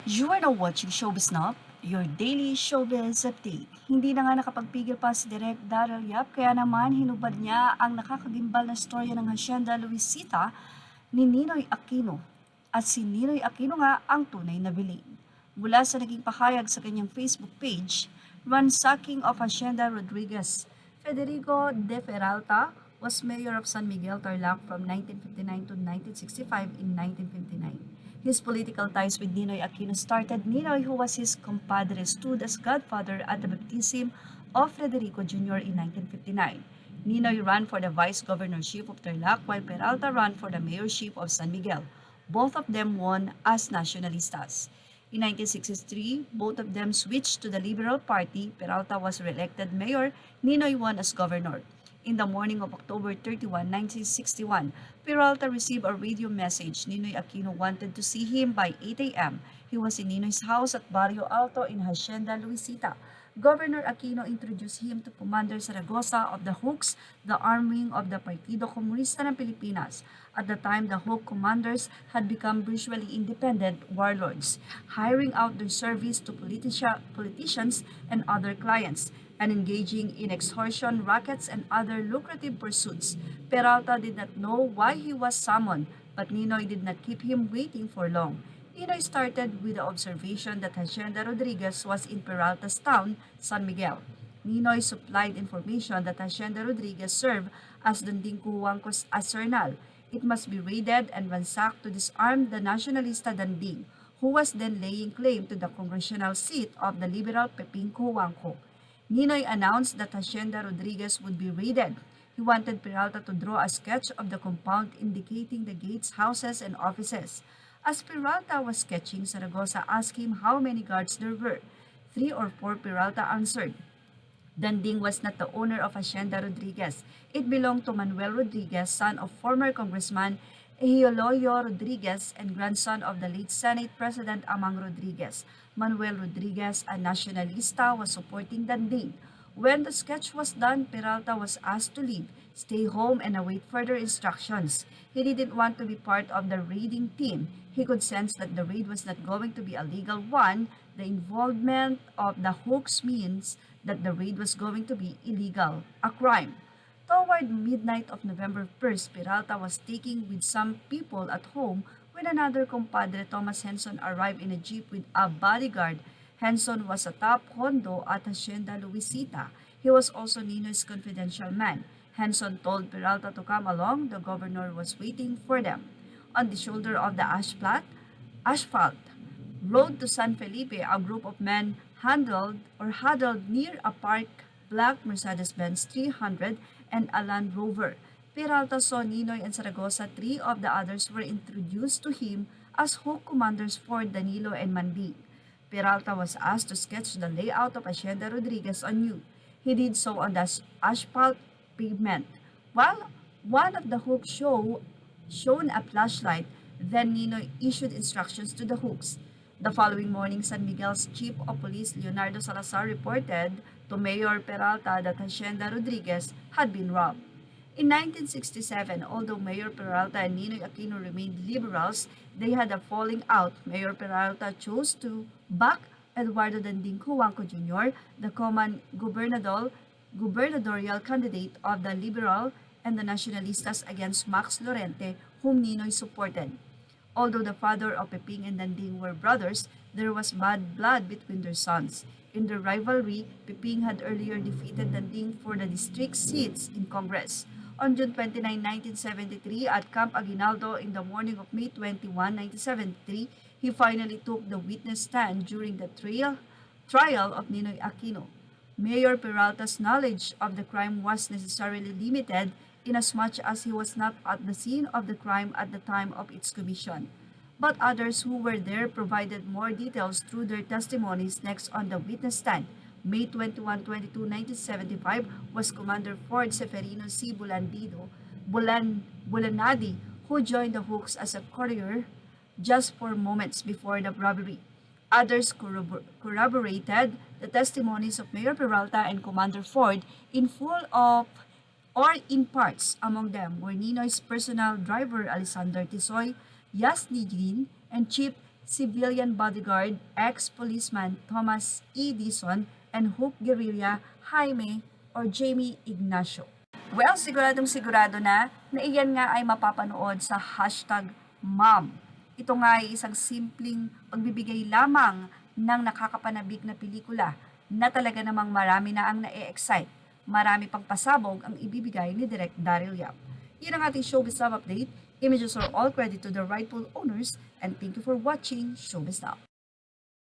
You are now watching Showbiz Now, your daily showbiz update. Hindi na nga nakapagpigil pa si Direk Daryl kaya naman hinubad niya ang nakakagimbal na storya ng Hacienda Luisita ni Ninoy Aquino. At si Ninoy Aquino nga ang tunay na villain. Mula sa naging pahayag sa kanyang Facebook page, Ransacking of Hacienda Rodriguez, Federico de Peralta was mayor of San Miguel, Tarlac from 1959 to 1965 in 1959. His political ties with Ninoy Aquino started. Ninoy, who was his compadre, stood as godfather at the baptism of Federico Jr. in 1959. Ninoy ran for the vice governorship of Tarlac while Peralta ran for the mayorship of San Miguel. Both of them won as nacionalistas. In 1963, both of them switched to the Liberal Party. Peralta was re-elected mayor. Ninoy won as governor. In the morning of October 31, 1961, Peralta received a radio message. Ninoy Aquino wanted to see him by 8 a.m. He was in Ninoy's house at Barrio Alto in Hacienda, Luisita. Governor Aquino introduced him to Commander Zaragoza of the Hooks, the arm wing of the Partido Comunista ng Pilipinas. At the time, the Hook commanders had become virtually independent warlords, hiring out their service to politicians and other clients, and engaging in extortion rackets and other lucrative pursuits. Peralta did not know why he was summoned, but Ninoy did not keep him waiting for long. Ninoy started with the observation that Hacienda Rodriguez was in Peralta's town, San Miguel. Ninoy supplied information that Hacienda Rodriguez served as Danding Kuwangko's asernal. It must be raided and ransacked to disarm the nationalista Danding, who was then laying claim to the congressional seat of the liberal Peping Kuwangko. Ninoy announced that Hacienda Rodriguez would be raided. He wanted Peralta to draw a sketch of the compound indicating the gates, houses, and offices. As Peralta was sketching, Zaragoza asked him how many guards there were. 3 or 4, Peralta answered. Danding was not the owner of Hacienda Rodriguez. It belonged to Manuel Rodriguez, son of former Congressman Eulogio Rodriguez and grandson of the late Senate President Amang Rodriguez. Manuel Rodriguez, a nationalista, was supporting Danding. When the sketch was done, Peralta was asked to leave, stay home, and await further instructions. He didn't want to be part of the raiding team. He could sense that the raid was not going to be a legal one. The involvement of the Hooks means that the raid was going to be illegal, a crime. Toward midnight of November 1st, Peralta was taking with some people at home when another compadre, Thomas Henson, arrived in a jeep with a bodyguard. Henson was a top hondo at Hacienda Luisita. He was also Ninoy's confidential man. Henson told Peralta to come along. The governor was waiting for them. On the shoulder of the asphalt road to San Felipe, a group of men huddled near a parked black Mercedes-Benz 300 and a Land Rover. Peralta saw Ninoy and Zaragoza. 3 of the others were introduced to him as Hook commanders for Danilo and Manding. Peralta was asked to sketch the layout of Hacienda Rodriguez anew. He did so on the asphalt pavement. While one of the Hooks shone a flashlight, then Ninoy issued instructions to the Hooks. The following morning, San Miguel's Chief of Police Leonardo Salazar reported to Mayor Peralta that Hacienda Rodriguez had been robbed. In 1967, although Mayor Peralta and Ninoy Aquino remained liberals, they had a falling out. Mayor Peralta chose to back Eduardo Danding Cuanco Jr., the common gubernatorial candidate of the Liberal and the Nacionalistas against Max Lorente, whom Ninoy supported. Although the father of Peping and Danding were brothers, there was bad blood between their sons. In their rivalry, Peping had earlier defeated Danding for the district seats in Congress. On June 29, 1973, at Camp Aguinaldo in the morning of May 21, 1973, he finally took the witness stand during the trial of Ninoy Aquino. Mayor Peralta's knowledge of the crime was necessarily limited inasmuch as he was not at the scene of the crime at the time of its commission. But others who were there provided more details through their testimonies. Next on the witness stand, May 21, 22, 1975, was Commander Ford Seferino C. Bulanadi, who joined the Hooks as a courier just 4 moments before the robbery. Others corroborated the testimonies of Mayor Peralta and Commander Ford in full of or in parts. Among them were Ninoy's personal driver Alexander Tisoy, Yasni Green, and Chief civilian bodyguard, ex-policeman Thomas E. Dison, and Hope Guerrilla Jaime or Jamie Ignacio. Well, siguradong sigurado na iyan nga ay mapapanood sa hashtag mom. Ito nga ay isang simpleng pagbibigay lamang ng nakakapanabik na pelikula na talaga namang marami na ang na-excite. Marami pang pasabog ang ibibigay ni Direk Daryl. Yun ang ating Showbiz Love Update. Images are all credit to the rightful owners, and thank you for watching Showbiz Now.